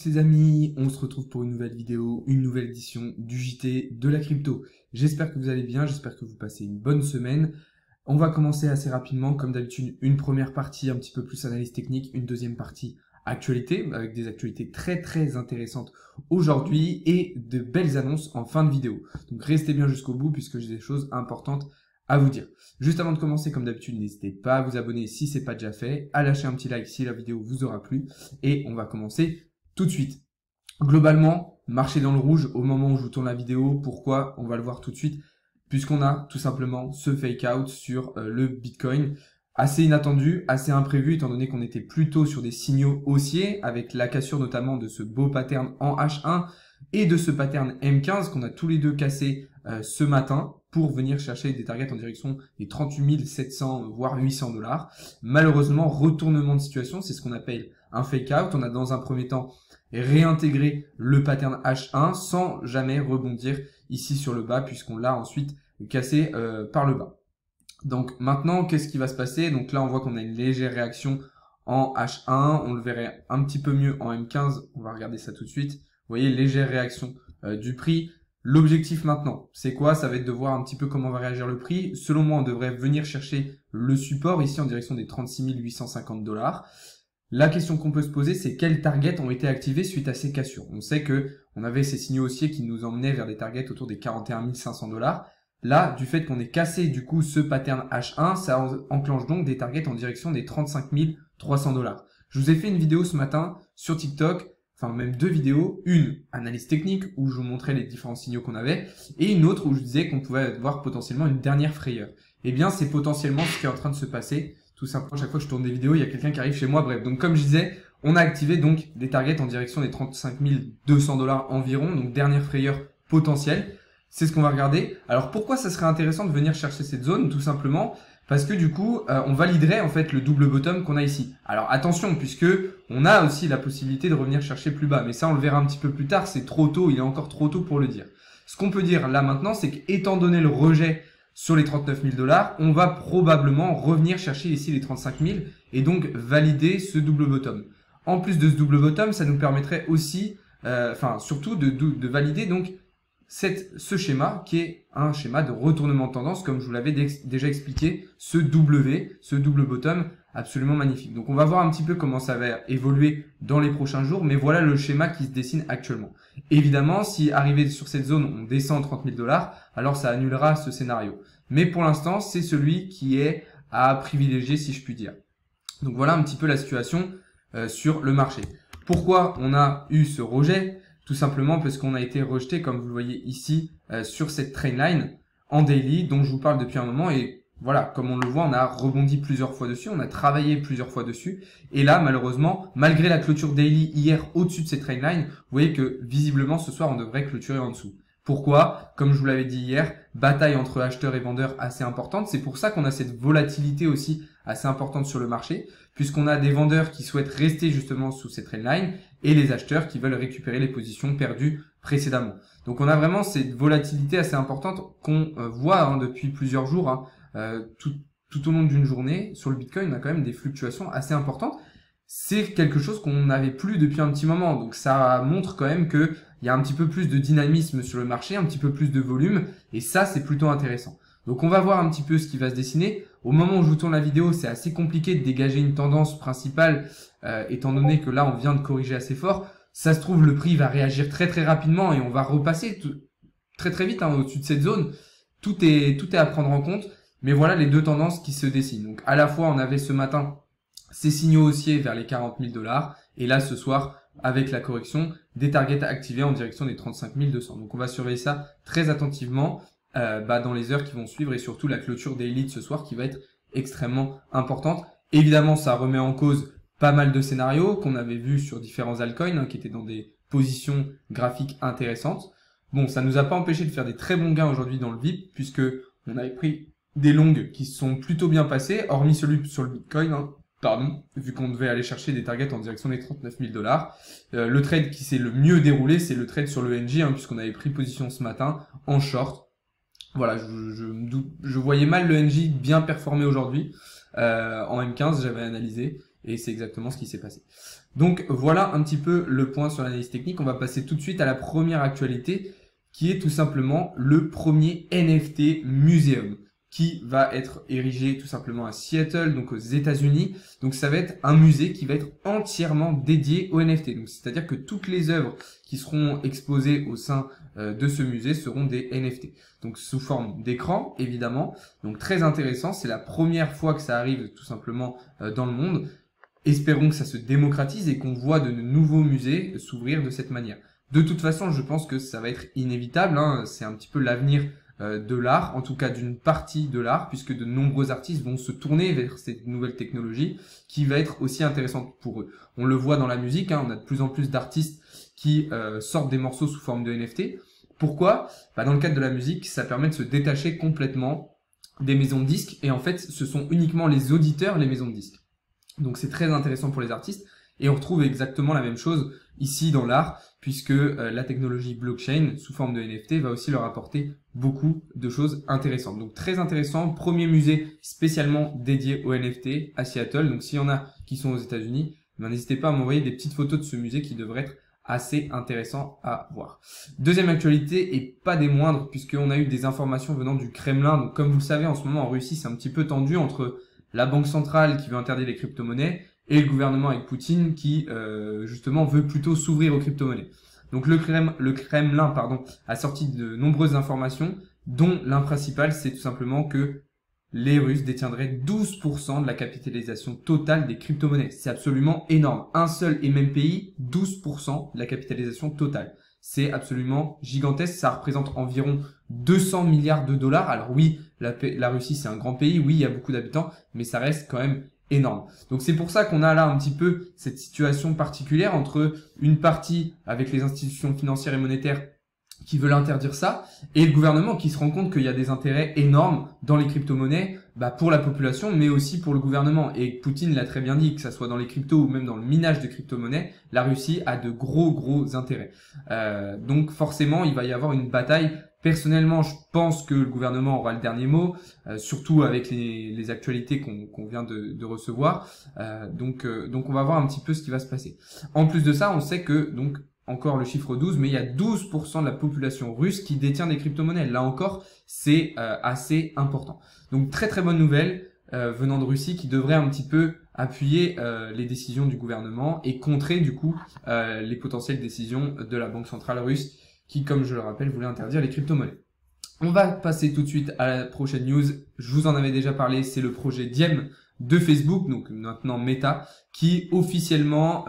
Les amis, on se retrouve pour une nouvelle vidéo, une nouvelle édition du JT de la crypto. J'espère que vous allez bien, j'espère que vous passez une bonne semaine. On va commencer assez rapidement, comme d'habitude, une première partie un petit peu plus analyse technique, une deuxième partie actualité, avec des actualités très intéressantes aujourd'hui et de belles annonces en fin de vidéo. Donc restez bien jusqu'au bout puisque j'ai des choses importantes à vous dire. Juste avant de commencer, comme d'habitude, n'hésitez pas à vous abonner si c'est pas déjà fait, à lâcher un petit like si la vidéo vous aura plu et on va commencer tout de suite. Globalement, marché dans le rouge au moment où je vous tourne la vidéo. Pourquoi? On va le voir tout de suite. Puisqu'on a tout simplement ce fake out sur le Bitcoin. Assez inattendu, assez imprévu, étant donné qu'on était plutôt sur des signaux haussiers, avec la cassure notamment de ce beau pattern en H1 et de ce pattern M15 qu'on a tous les deux cassé ce matin pour venir chercher des targets en direction des 38 700 voire 800 $. Malheureusement, retournement de situation, c'est ce qu'on appelle un fake out. On a dans un premier temps réintégré le pattern H1 sans jamais rebondir ici sur le bas puisqu'on l'a ensuite cassé par le bas. Donc maintenant, qu'est-ce qui va se passer? Donc là, on voit qu'on a une légère réaction en H1. On le verrait un petit peu mieux en M15. On va regarder ça tout de suite. Vous voyez, légère réaction du prix. L'objectif maintenant, c'est quoi? Ça va être de voir un petit peu comment va réagir le prix. Selon moi, on devrait venir chercher le support ici en direction des 36 850 $. La question qu'on peut se poser, c'est quels targets ont été activés suite à ces cassures. On sait que on avait ces signaux haussiers qui nous emmenaient vers des targets autour des 41 500 $. Là, du fait qu'on ait cassé du coup ce pattern H1, ça enclenche donc des targets en direction des 35 300 $. Je vous ai fait une vidéo ce matin sur TikTok, enfin même deux vidéos, une analyse technique où je vous montrais les différents signaux qu'on avait et une autre où je disais qu'on pouvait avoir potentiellement une dernière frayeur. Eh bien, c'est potentiellement ce qui est en train de se passer. Tout simplement, chaque fois que je tourne des vidéos, il y a quelqu'un qui arrive chez moi. Bref, donc comme je disais, on a activé donc des targets en direction des 35 200 $ environ, donc dernière frayeur potentielle. C'est ce qu'on va regarder. Alors pourquoi ça serait intéressant de venir chercher cette zone? Tout simplement parce que du coup, on validerait en fait le double bottom qu'on a ici. Alors attention, puisque on a aussi la possibilité de revenir chercher plus bas, mais ça on le verra un petit peu plus tard. C'est trop tôt, il est encore trop tôt pour le dire. Ce qu'on peut dire là maintenant, c'est qu'étant donné le rejet sur les 39 000 $, on va probablement revenir chercher ici les 35 000 et donc valider ce double bottom. En plus de ce double bottom, ça nous permettrait aussi, surtout de valider donc ce schéma qui est un schéma de retournement de tendance, comme je vous l'avais déjà expliqué, ce W, ce double bottom, absolument magnifique. Donc on va voir un petit peu comment ça va évoluer dans les prochains jours, mais voilà le schéma qui se dessine actuellement. Évidemment, si arrivé sur cette zone, on descend 30 000 $, alors ça annulera ce scénario. Mais pour l'instant, c'est celui qui est à privilégier, si je puis dire. Donc voilà un petit peu la situation sur le marché. Pourquoi on a eu ce rejet? Tout simplement parce qu'on a été rejeté, comme vous le voyez ici, sur cette trendline en daily, dont je vous parle depuis un moment. Et voilà, comme on le voit, on a rebondi plusieurs fois dessus, on a travaillé plusieurs fois dessus. Et là, malheureusement, malgré la clôture daily hier au-dessus de cette trendline, vous voyez que visiblement, ce soir, on devrait clôturer en dessous. Pourquoi? Comme je vous l'avais dit hier, bataille entre acheteurs et vendeurs assez importante. C'est pour ça qu'on a cette volatilité aussi assez importante sur le marché, puisqu'on a des vendeurs qui souhaitent rester justement sous cette trendline et les acheteurs qui veulent récupérer les positions perdues précédemment. Donc on a vraiment cette volatilité assez importante qu'on voit depuis plusieurs jours, tout au long d'une journée. Sur le Bitcoin, on a quand même des fluctuations assez importantes. C'est quelque chose qu'on n'avait plus depuis un petit moment. Donc ça montre quand même qu'il y a un petit peu plus de dynamisme sur le marché, un petit peu plus de volume. Et ça, c'est plutôt intéressant. Donc on va voir un petit peu ce qui va se dessiner. Au moment où je vous tourne la vidéo, c'est assez compliqué de dégager une tendance principale, étant donné que là, on vient de corriger assez fort. Ça se trouve, le prix va réagir très rapidement et on va repasser très vite au-dessus de cette zone. Tout est à prendre en compte. Mais voilà les deux tendances qui se dessinent. Donc à la fois, on avait ce matin ces signaux haussiers vers les 40 000 $. Et là, ce soir, avec la correction, des targets activés en direction des 35 200. Donc on va surveiller ça très attentivement dans les heures qui vont suivre et surtout la clôture daily de ce soir qui va être extrêmement importante. Évidemment, ça remet en cause pas mal de scénarios qu'on avait vus sur différents altcoins qui étaient dans des positions graphiques intéressantes. Bon, ça nous a pas empêché de faire des très bons gains aujourd'hui dans le VIP puisque on avait pris des longues qui se sont plutôt bien passées, hormis celui sur le Bitcoin, vu qu'on devait aller chercher des targets en direction des 39 000 $. Le trade qui s'est le mieux déroulé, c'est le trade sur le NJ, puisqu'on avait pris position ce matin en short. Voilà, je voyais mal le NJ bien performer aujourd'hui. En M15, j'avais analysé et c'est exactement ce qui s'est passé. Donc voilà un petit peu le point sur l'analyse technique. On va passer tout de suite à la première actualité qui est tout simplement le premier NFT Museum qui va être érigé tout simplement à Seattle, donc aux États-Unis. Donc ça va être un musée qui va être entièrement dédié aux NFT. Donc c'est-à-dire que toutes les œuvres qui seront exposées au sein de ce musée seront des NFT. Donc sous forme d'écran, évidemment. Donc très intéressant. C'est la première fois que ça arrive tout simplement dans le monde. Espérons que ça se démocratise et qu'on voit de nouveaux musées s'ouvrir de cette manière. De toute façon, je pense que ça va être inévitable, hein. C'est un petit peu l'avenir de l'art, en tout cas d'une partie de l'art, puisque de nombreux artistes vont se tourner vers cette nouvelle technologie qui va être aussi intéressante pour eux. On le voit dans la musique, hein, on a de plus en plus d'artistes qui sortent des morceaux sous forme de NFT. Pourquoi ? Dans le cadre de la musique, ça permet de se détacher complètement des maisons de disques, et en fait, ce sont uniquement les auditeurs, les maisons de disques. Donc c'est très intéressant pour les artistes, et on retrouve exactement la même chose ici dans l'art, puisque la technologie blockchain sous forme de NFT va aussi leur apporter beaucoup de choses intéressantes. Donc très intéressant, premier musée spécialement dédié aux NFT à Seattle. Donc s'il y en a qui sont aux États-Unis, n'hésitez pas à m'envoyer des petites photos de ce musée qui devrait être assez intéressant à voir. Deuxième actualité, et pas des moindres, puisqu'on a eu des informations venant du Kremlin. Donc comme vous le savez, en ce moment en Russie, c'est un petit peu tendu entre la banque centrale qui veut interdire les crypto-monnaies et le gouvernement avec Poutine qui justement veut plutôt s'ouvrir aux crypto-monnaies. Donc le Kremlin a sorti de nombreuses informations, dont l'un principal, c'est tout simplement que les Russes détiendraient 12% de la capitalisation totale des crypto-monnaies. C'est absolument énorme. Un seul et même pays, 12% de la capitalisation totale. C'est absolument gigantesque. Ça représente environ 200 milliards de dollars. Alors oui, la Russie, c'est un grand pays. Oui, il y a beaucoup d'habitants, mais ça reste quand même énorme. Donc c'est pour ça qu'on a là un petit peu cette situation particulière entre une partie avec les institutions financières et monétaires qui veulent interdire ça et le gouvernement qui se rend compte qu'il y a des intérêts énormes dans les crypto-monnaies pour la population mais aussi pour le gouvernement. Et Poutine l'a très bien dit, que ça soit dans les cryptos ou même dans le minage de crypto-monnaies, la Russie a de gros intérêts. Donc forcément, il va y avoir une bataille. Personnellement, je pense que le gouvernement aura le dernier mot, surtout avec les actualités qu'on vient de recevoir. Donc on va voir un petit peu ce qui va se passer. En plus de ça, on sait que, donc, encore le chiffre 12, mais il y a 12% de la population russe qui détient des crypto-monnaies. Là encore, c'est assez important. Donc très bonne nouvelle venant de Russie qui devrait un petit peu appuyer les décisions du gouvernement et contrer du coup les potentielles décisions de la banque centrale russe qui, comme je le rappelle, voulait interdire les crypto-monnaies. On va passer tout de suite à la prochaine news. Je vous en avais déjà parlé, c'est le projet Diem de Facebook, donc maintenant Meta, qui officiellement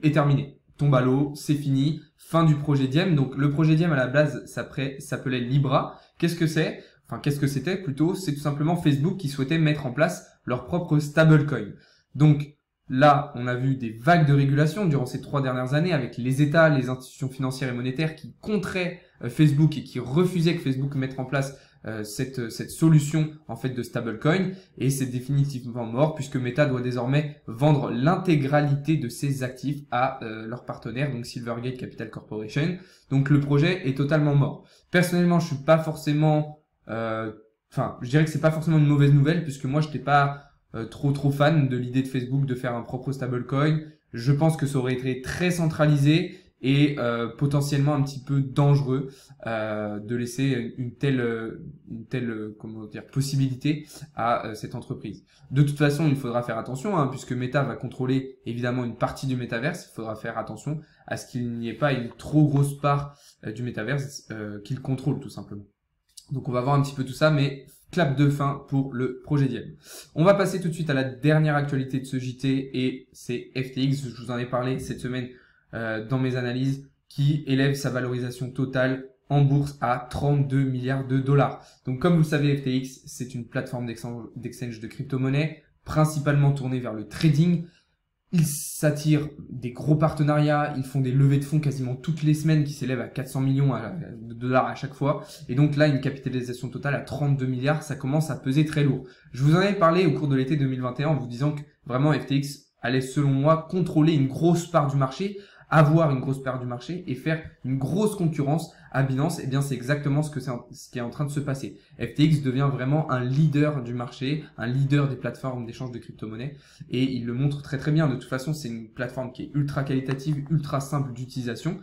est terminé. Tombe à l'eau, c'est fini, fin du projet Diem. Donc le projet Diem à la base s'appelait Libra. Qu'est-ce que c'est ? Enfin, qu'est-ce que c'était plutôt ? C'est tout simplement Facebook qui souhaitait mettre en place leur propre stablecoin. Donc là, on a vu des vagues de régulation durant ces 3 dernières années avec les États, les institutions financières et monétaires qui contraient Facebook et qui refusaient que Facebook mette en place cette solution en fait de stablecoin, et c'est définitivement mort puisque Meta doit désormais vendre l'intégralité de ses actifs à leurs partenaires, donc Silvergate Capital Corporation. Donc le projet est totalement mort. Personnellement, je suis pas forcément je dirais que c'est pas forcément une mauvaise nouvelle puisque moi je n'étais pas trop fan de l'idée de Facebook de faire un propre stablecoin. Je pense que ça aurait été très centralisé et potentiellement un petit peu dangereux de laisser une telle possibilité à cette entreprise. De toute façon, il faudra faire attention puisque Meta va contrôler évidemment une partie du métaverse. Il faudra faire attention à ce qu'il n'y ait pas une trop grosse part du métaverse qu'il contrôle tout simplement. Donc on va voir un petit peu tout ça, mais clap de fin pour le projet Diem. On va passer tout de suite à la dernière actualité de ce JT et c'est FTX. Je vous en ai parlé cette semaine dans mes analyses, qui élève sa valorisation totale en bourse à 32 milliards de dollars. Donc comme vous le savez, FTX, c'est une plateforme d'exchange de crypto-monnaies, principalement tournée vers le trading. Ils s'attirent des gros partenariats, ils font des levées de fonds quasiment toutes les semaines qui s'élèvent à 400 millions de dollars à chaque fois. Et donc là, une capitalisation totale à 32 milliards, ça commence à peser très lourd. Je vous en avais parlé au cours de l'été 2021 en vous disant que vraiment FTX allait, selon moi, contrôler une grosse part du marché avoir une grosse part du marché et faire une grosse concurrence à Binance. Eh bien, c'est exactement ce qui est en train de se passer. FTX devient vraiment un leader du marché, un leader des plateformes d'échange de crypto-monnaies et il le montre très très bien. De toute façon, c'est une plateforme qui est ultra qualitative, ultra simple d'utilisation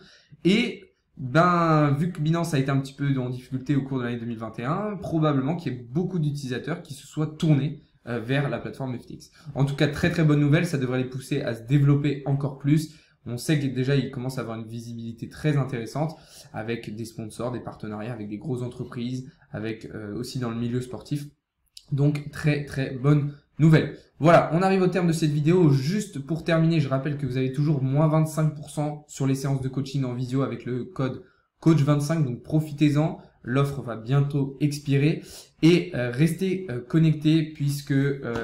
et vu que Binance a été un petit peu en difficulté au cours de l'année 2021, probablement qu'il y ait beaucoup d'utilisateurs qui se soient tournés vers la plateforme FTX. En tout cas, très très bonne nouvelle, ça devrait les pousser à se développer encore plus. On sait que déjà, ils commencent à avoir une visibilité très intéressante avec des sponsors, des partenariats avec des grosses entreprises, avec aussi dans le milieu sportif. Donc, très très bonne nouvelle. Voilà, on arrive au terme de cette vidéo. Juste pour terminer, je rappelle que vous avez toujours moins 25% sur les séances de coaching en visio avec le code coach25, donc profitez-en. L'offre va bientôt expirer et restez connectés puisque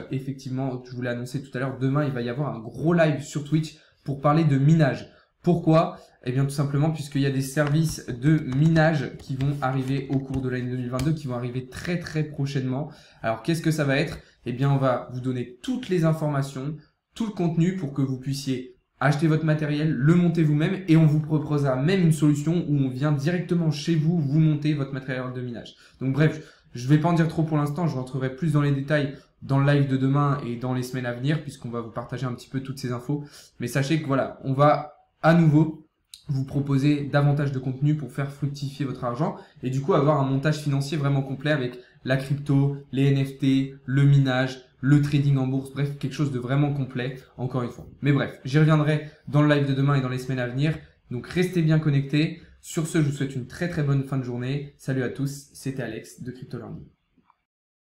effectivement, je vous l'ai annoncé tout à l'heure, demain il va y avoir un gros live sur Twitch pour parler de minage. Pourquoi? Eh bien tout simplement puisqu'il y a des services de minage qui vont arriver au cours de l'année 2022, qui vont arriver très très prochainement. Alors qu'est-ce que ça va être? Eh bien on va vous donner toutes les informations, tout le contenu pour que vous puissiez acheter votre matériel, le monter vous-même et on vous proposera même une solution où on vient directement chez vous, vous monter votre matériel de minage. Donc bref, je ne vais pas en dire trop pour l'instant, je rentrerai plus dans les détails dans le live de demain et dans les semaines à venir puisqu'on va vous partager un petit peu toutes ces infos. Mais sachez que voilà, on va à nouveau vous proposer davantage de contenu pour faire fructifier votre argent et du coup avoir un montage financier vraiment complet avec la crypto, les NFT, le minage, le trading en bourse, bref, quelque chose de vraiment complet, encore une fois. Mais bref, j'y reviendrai dans le live de demain et dans les semaines à venir. Donc restez bien connectés. Sur ce, je vous souhaite une très très bonne fin de journée. Salut à tous, c'était Alex de Crypto Learning.